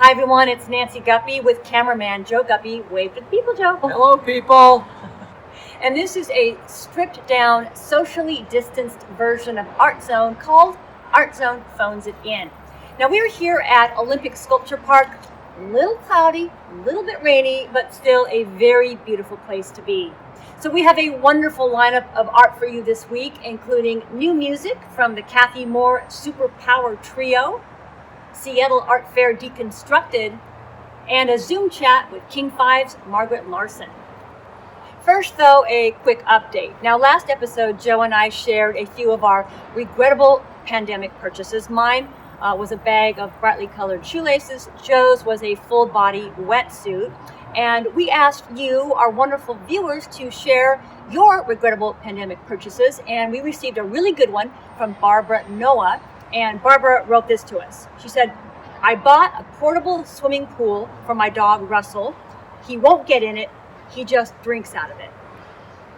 Hi everyone, it's Nancy Guppy with cameraman Joe Guppy. Wave to the people, Joe. Hello, people. And this is a stripped down, socially distanced version of Art Zone called Art Zone Phones It In. Now we're here at Olympic Sculpture Park. A little cloudy, a little bit rainy, but still a very beautiful place to be. So we have a wonderful lineup of art for you this week, including new music from the Kathy Moore Superpower Trio, Seattle Art Fair Deconstructed, and a Zoom chat with King 5's Margaret Larson. First, though, a quick update. Now, last episode, Joe and I shared a few of our regrettable pandemic purchases. Mine was a bag of brightly colored shoelaces. Joe's was a full-body wetsuit. And we asked you, our wonderful viewers, to share your regrettable pandemic purchases. And we received a really good one from Barbara Noah. And Barbara wrote this to us. She said, I bought a portable swimming pool for my dog, Russell. He won't get in it. He just drinks out of it.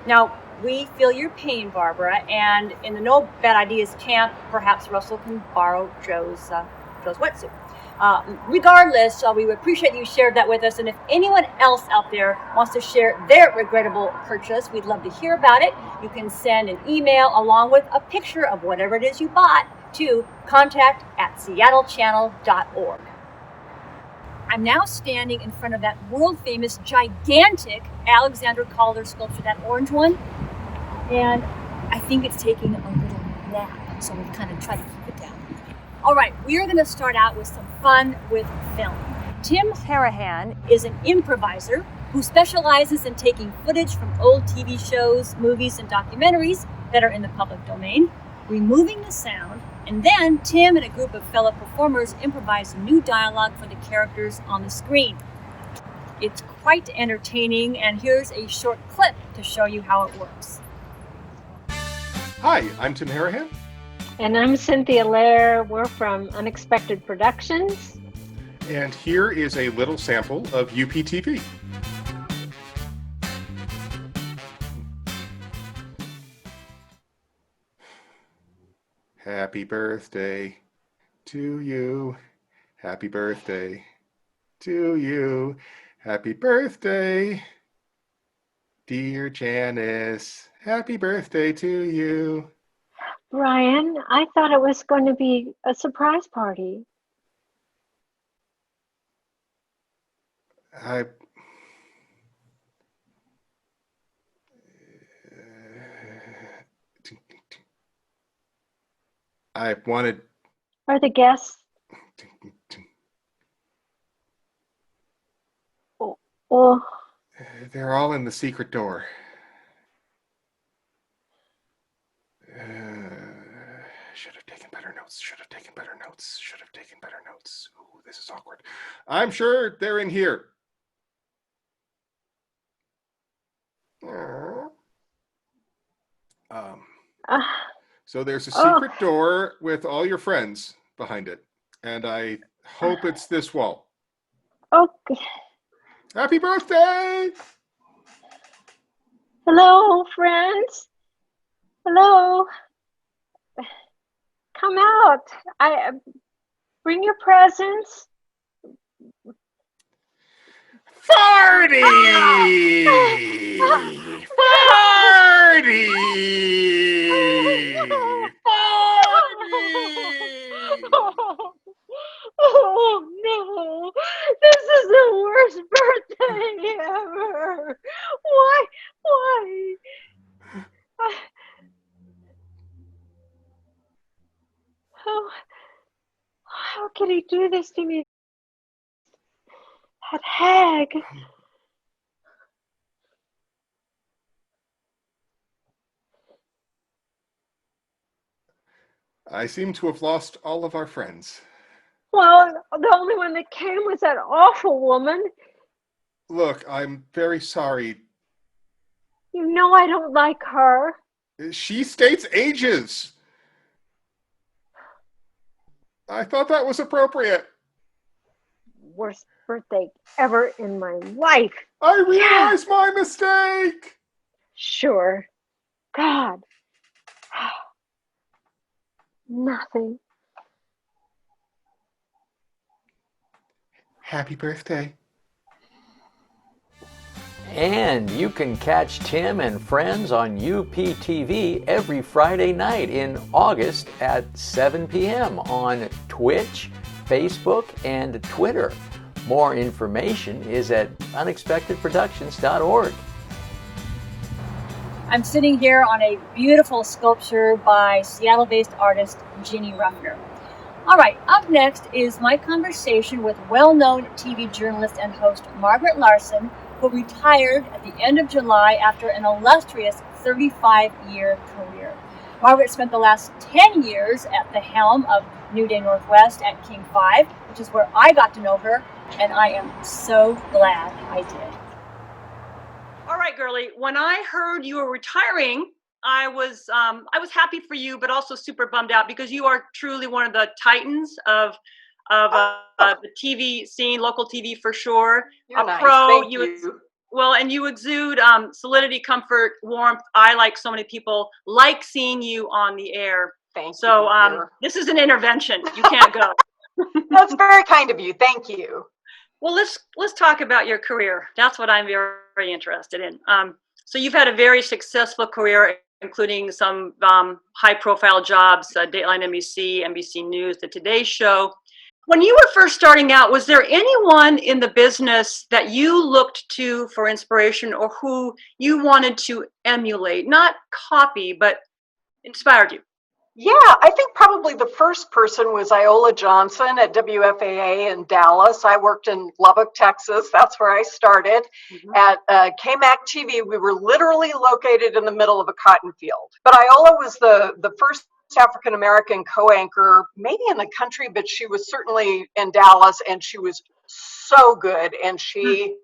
Now, we feel your pain, Barbara, and in the No Bad Ideas camp, perhaps Russell can borrow Joe's wetsuit. Regardless, we would appreciate you shared that with us, and if anyone else out there wants to share their regrettable purchase, we'd love to hear about it. You can send an email along with a picture of whatever it is you bought to contact@seattlechannel.org. I'm now standing in front of that world-famous, gigantic Alexander Calder sculpture, that orange one, and I think it's taking a little nap, so we've kind of tried to keep it down. All right, we are going to start out with some fun with film. Tim Harahan is an improviser who specializes in taking footage from old TV shows, movies, and documentaries that are in the public domain, removing the sound, and then Tim and a group of fellow performers improvise new dialogue for the characters on the screen. It's quite entertaining, and here's a short clip to show you how it works. Hi, I'm Tim Harahan. And I'm Cynthia Lair. We're from Unexpected Productions. And here is a little sample of UPTV. Happy birthday to you. Happy birthday to you. Happy birthday, dear Janice. Happy birthday to you. Brian, I thought it was going to be a surprise party. I wanted... Are the guests? Oh. They're all in the secret door. Should have taken better notes. Should have taken better notes. Should have taken better notes. Ooh, this is awkward. I'm sure they're in here. So there's a secret door with all your friends behind it, and I hope it's this wall. Okay. Happy birthday! Hello, friends. Hello. Come out. Bring your presents. Party! Party! Party! Oh no, this is the worst birthday ever. Why? How could he do this to me? That hag. I seem to have lost all of our friends. Well, the only one that came was that awful woman. Look, I'm very sorry. You know I don't like her. She states ages. I thought that was appropriate. Worst birthday ever in my life. I realize my mistake. Sure. God. Nothing. Happy birthday. And you can catch Tim and friends on UPTV every Friday night in August at 7 p.m. on Twitch, Facebook, and Twitter. More information is at unexpectedproductions.org. I'm sitting here on a beautiful sculpture by Seattle-based artist Ginny Ruffner. All right, up next is my conversation with well-known TV journalist and host Margaret Larson, who retired at the end of July after an illustrious 35-year career. Margaret spent the last 10 years at the helm of New Day Northwest at King 5, which is where I got to know her, and I am so glad I did. All right, girlie, when I heard you were retiring, I was happy for you, but also super bummed out because you are truly one of the titans of the TV scene, local TV for sure. You're a nice. pro. Thank you. Well, and you exude solidity, comfort, warmth. I, like so many people, like seeing you on the air. Thank you. So this is an intervention. You can't go. That's very kind of you. Thank you. Well, let's talk about your career. That's what I'm very, very interested in. So you've had a very successful career, including some high-profile jobs, Dateline NBC, NBC News, The Today Show. When you were first starting out, was there anyone in the business that you looked to for inspiration or who you wanted to emulate, not copy, but inspired you? Yeah, I think probably the first person was Iola Johnson at WFAA in Dallas. I worked in Lubbock, Texas. That's where I started. Mm-hmm. At KMAC TV, we were literally located in the middle of a cotton field. But Iola was the first African-American co-anchor, maybe in the country, but she was certainly in Dallas, and she was so good. And she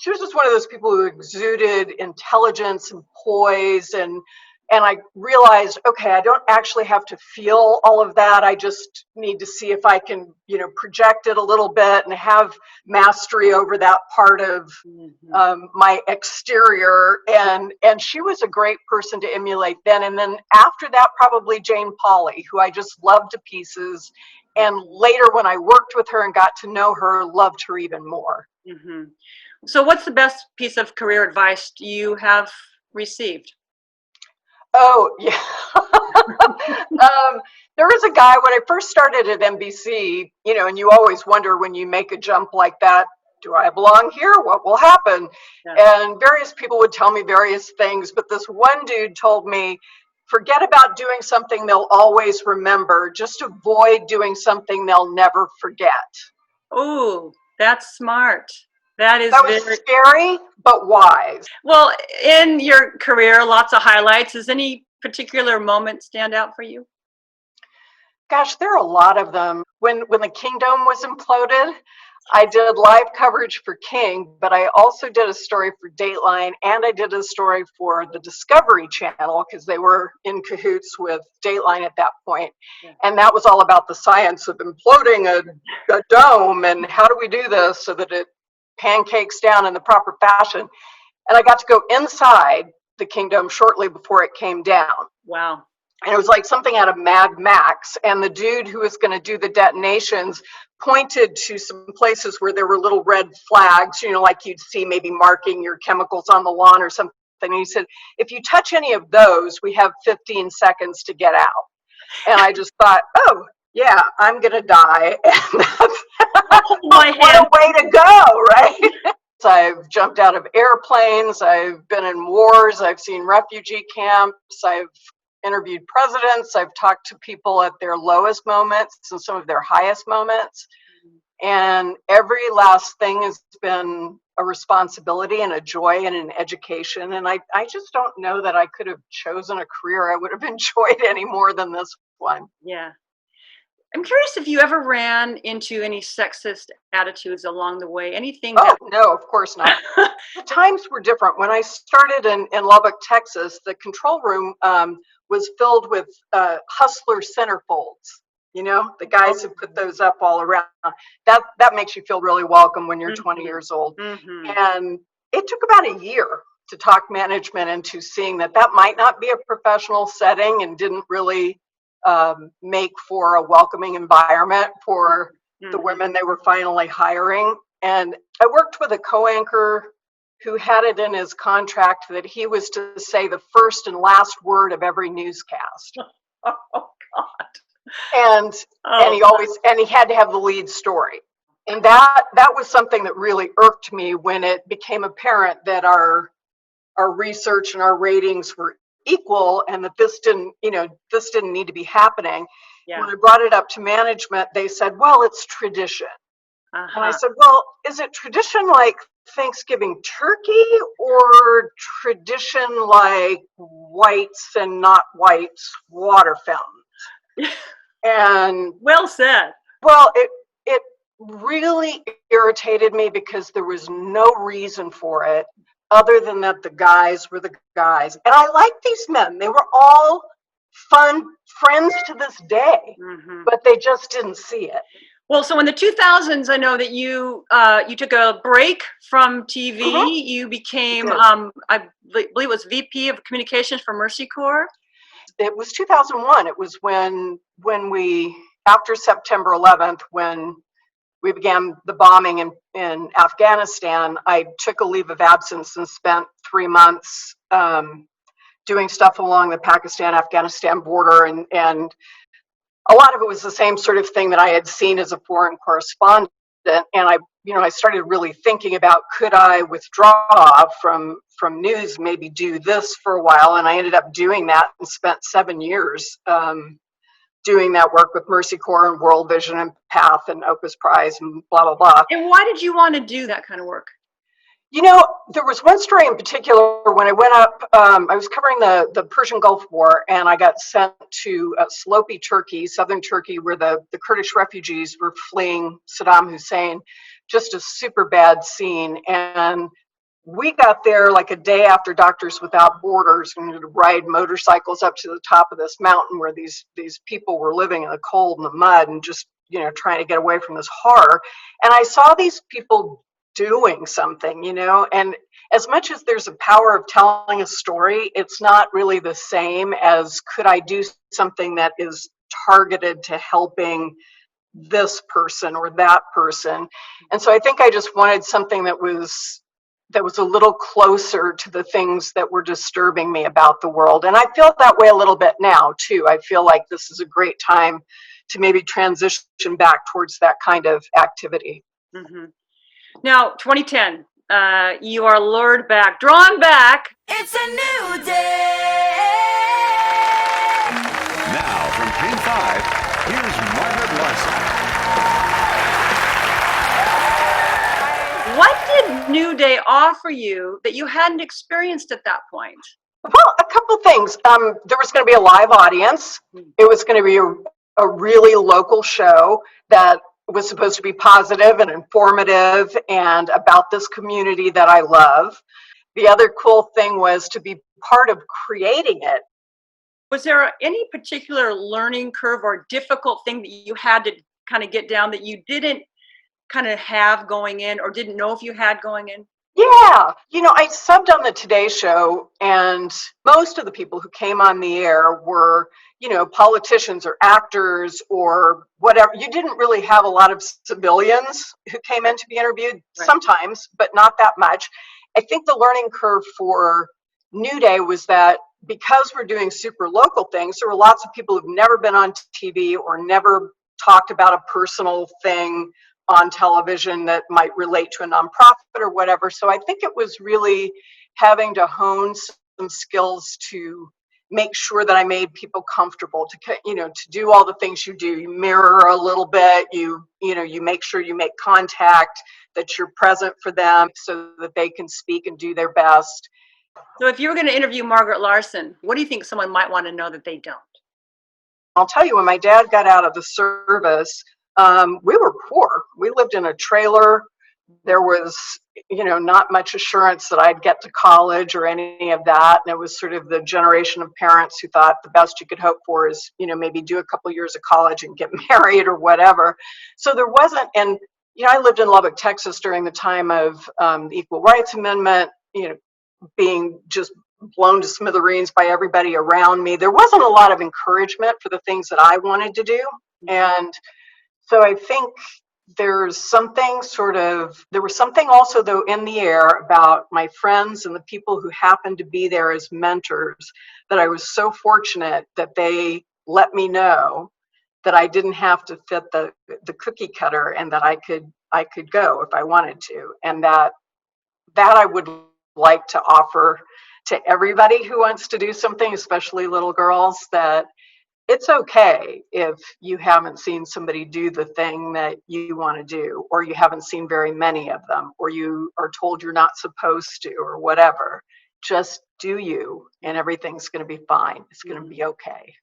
was just one of those people who exuded intelligence and poise, and I realized, okay, I don't actually have to feel all of that. I just need to see if I can, project it a little bit and have mastery over that part of my exterior. And she was a great person to emulate then. And then after that, probably Jane Pauley, who I just loved to pieces. And later, when I worked with her and got to know her, loved her even more. Mm-hmm. So what's the best piece of career advice you have received? Oh, yeah. There was a guy when I first started at NBC, and you always wonder when you make a jump like that, do I belong here? What will happen? Yeah. And various people would tell me various things, but this one dude told me, forget about doing something they'll always remember. Just avoid doing something they'll never forget. Oh, that's smart. That was very scary, but wise. Well, in your career, lots of highlights. Does any particular moment stand out for you? Gosh, there are a lot of them. When the Kingdom was imploded, I did live coverage for King, but I also did a story for Dateline, and I did a story for the Discovery Channel because they were in cahoots with Dateline at that point. Yeah. And that was all about the science of imploding a dome and how do we do this so that it pancakes down in the proper fashion. And I got to go inside the Kingdom shortly before it came down. Wow. And it was like something out of Mad Max. And the dude who was going to do the detonations pointed to some places where there were little red flags, like you'd see maybe marking your chemicals on the lawn or something. And he said, if you touch any of those, we have 15 seconds to get out. And I just thought, oh, yeah, I'm going to die. And that's what a way to go, right? I've jumped out of airplanes. I've been in wars. I've seen refugee camps. I've interviewed presidents. I've talked to people at their lowest moments and some of their highest moments. And every last thing has been a responsibility and a joy and an education. And I just don't know that I could have chosen a career I would have enjoyed any more than this one. Yeah. I'm curious if you ever ran into any sexist attitudes along the way, anything? No, of course not. The times were different. When I started in Lubbock, Texas, the control room was filled with hustler centerfolds. The guys who put those up all around. That makes you feel really welcome when you're 20 years old. Mm-hmm. And it took about a year to talk management into seeing that might not be a professional setting and didn't really make for a welcoming environment for the women they were finally hiring. And I worked with a co-anchor who had it in his contract that he was to say the first and last word of every newscast. Oh God. And he had to have the lead story. And that was something that really irked me when it became apparent that our research and our ratings were equal, and that this didn't need to be happening. Yeah. When I brought it up to management, they said, well, it's tradition. And I said, well, is it tradition like Thanksgiving turkey, or tradition like whites and not whites water fountains? And well said. Well, it really irritated me because there was no reason for it other than that the guys were the guys. And I liked these men. They were all fun friends to this day, but they just didn't see it. Well, so in the 2000s, I know that you took a break from TV. You became, I believe it was VP of Communications for Mercy Corps. It was 2001. It was when we, after September 11th, when we began the bombing in Afghanistan, I took a leave of absence and spent 3 months doing stuff along the Pakistan-Afghanistan border, and a lot of it was the same sort of thing that I had seen as a foreign correspondent. And I started really thinking about, could I withdraw from news, maybe do this for a while, and I ended up doing that and spent 7 years doing that work with Mercy Corps and World Vision and PATH and Opus Prize and blah, blah, blah. And why did you want to do that kind of work? There was one story in particular when I went up, I was covering the Persian Gulf War, and I got sent to Slopi, Turkey, southern Turkey, where the Kurdish refugees were fleeing Saddam Hussein. Just a super bad scene. And we got there like a day after Doctors Without Borders, and to ride motorcycles up to the top of this mountain where these people were living in the cold and the mud and just, trying to get away from this horror. And I saw these people doing something, and as much as there's a power of telling a story, it's not really the same as, could I do something that is targeted to helping this person or that person? And so I think I just wanted something that was a little closer to the things that were disturbing me about the world. And I feel that way a little bit now too. I feel like this is a great time to maybe transition back towards that kind of activity. Now, 2010, you are lured back, drawn back. It's a new day. Now, from Team 5, here's Margaret Larson. What did New Day offer you that you hadn't experienced at that point? Well, a couple things. There was going to be a live audience. It was going to be a really local show that was supposed to be positive and informative and about this community that I love. The other cool thing was to be part of creating it. Was there any particular learning curve or difficult thing that you had to kind of get down that you didn't kind of have going in, or didn't know if you had going in? Yeah, I subbed on the Today Show, and most of the people who came on the air were, politicians or actors or whatever. You didn't really have a lot of civilians who came in to be interviewed, right. Sometimes, but not that much. I think the learning curve for New Day was that because we're doing super local things, there were lots of people who've never been on TV or never talked about a personal thing on television that might relate to a nonprofit or whatever. So I think it was really having to hone some skills to make sure that I made people comfortable to do all the things you do. You mirror a little bit, you make sure you make contact, that you're present for them so that they can speak and do their best. So if you were going to interview Margaret Larson, what do you think someone might want to know that they don't? I'll tell you, when my dad got out of the service, we were poor. We lived in a trailer. There was, not much assurance that I'd get to college or any of that. And it was sort of the generation of parents who thought the best you could hope for is, maybe do a couple years of college and get married or whatever. So there wasn't, and, I lived in Lubbock, Texas during the time of the Equal Rights Amendment, being just blown to smithereens by everybody around me. There wasn't a lot of encouragement for the things that I wanted to do. And so I think there was something also though in the air about my friends and the people who happened to be there as mentors, that I was so fortunate that they let me know that I didn't have to fit the cookie cutter, and that I could go if I wanted to. And that I would like to offer to everybody who wants to do something, especially little girls, that it's okay if you haven't seen somebody do the thing that you want to do, or you haven't seen very many of them, or you are told you're not supposed to, or whatever. Just do you, and everything's going to be fine. It's going to be okay.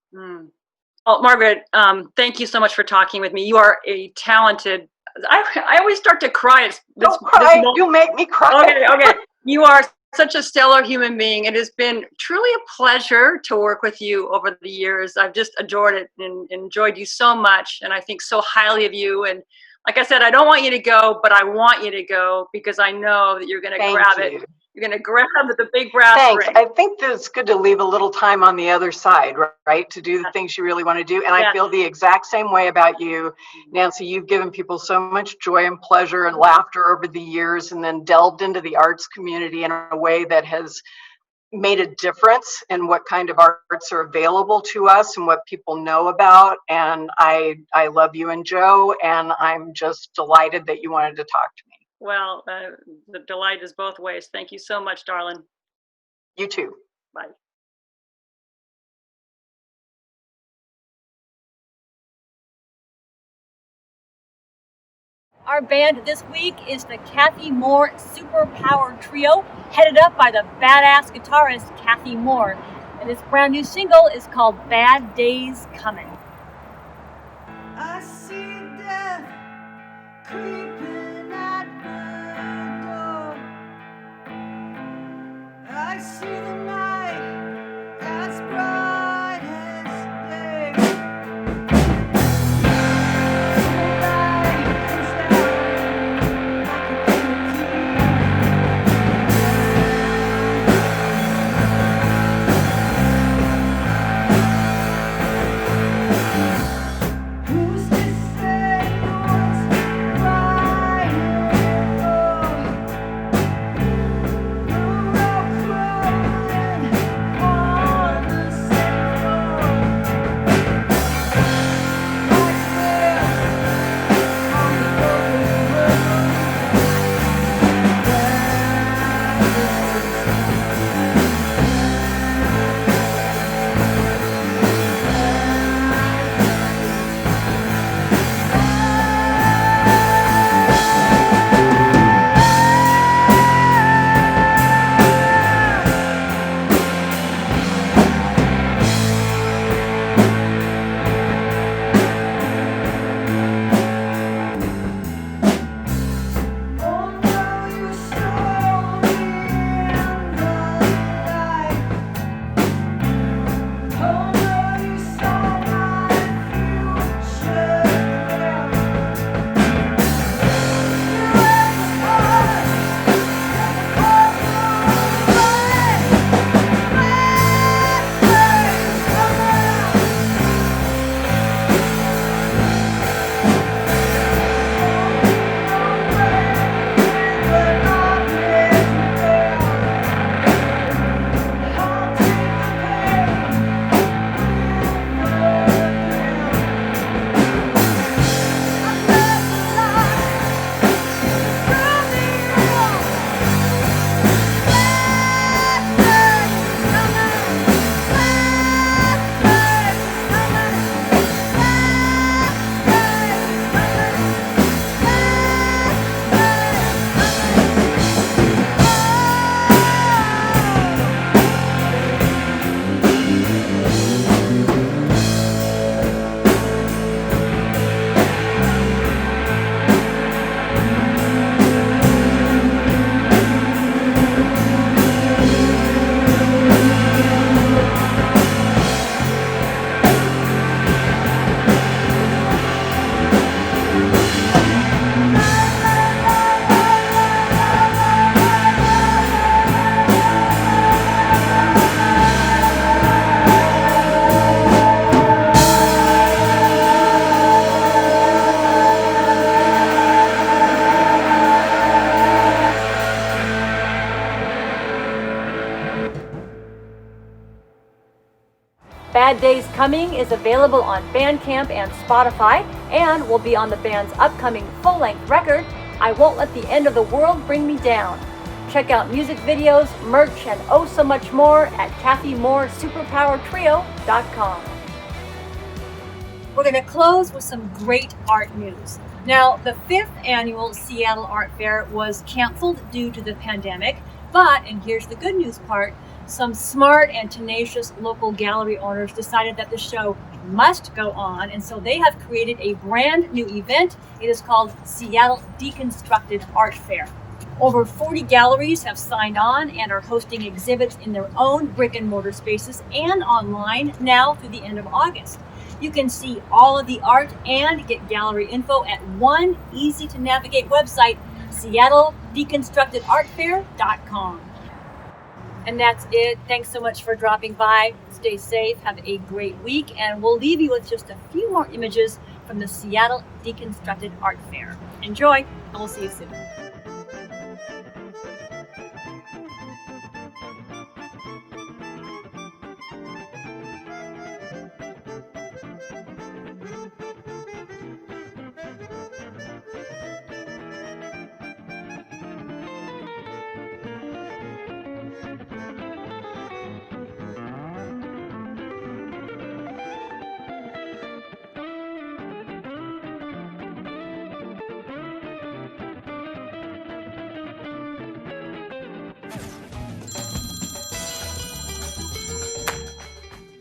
Well, Margaret, thank you so much for talking with me. You are a talented. I always start to cry. Don't cry. You make me cry. Okay. You are such a stellar human being. It has been truly a pleasure to work with you over the years. I've just adored it and enjoyed you so much. And I think so highly of you. And like I said, I don't want you to go, but I want you to go, because I know that you're going to grab it. You're going to grab the big brass ring. I think that it's good to leave a little time on the other side, right? To do the things you really want to do. And I feel the exact same way about you, Nancy. You've given people so much joy and pleasure and laughter over the years, and then delved into the arts community in a way that has made a difference in what kind of arts are available to us and what people know about. And I love you and Joe, and I'm just delighted that you wanted to talk to me. Well, the delight is both ways. Thank you so much, darling. You too. Bye. Our band this week is the Kathy Moore Superpower Trio, headed up by the badass guitarist Kathy Moore. And this brand new single is called Bad Days Coming. I see death creeping at my door. I see the night as bright as day. The light comes down like a Bad Days Coming is available on Bandcamp and Spotify, and will be on the band's upcoming full-length record, I Won't Let the End of the World Bring Me Down. Check out music videos, merch, and oh so much more at KathyMooreSuperPowerTrio.com. We're going to close with some great art news. Now, the 5th annual Seattle Art Fair was canceled due to the pandemic, but, and here's the good news part, some smart and tenacious local gallery owners decided that the show must go on, and so they have created a brand new event. It is called Seattle Deconstructed Art Fair. Over 40 galleries have signed on and are hosting exhibits in their own brick and mortar spaces and online now through the end of August. You can see all of the art and get gallery info at one easy to navigate website, SeattleDeconstructedArtFair.com. And that's it. Thanks so much for dropping by. Stay safe, have a great week, and we'll leave you with just a few more images from the Seattle Deconstructed Art Fair. Enjoy, and we'll see you soon.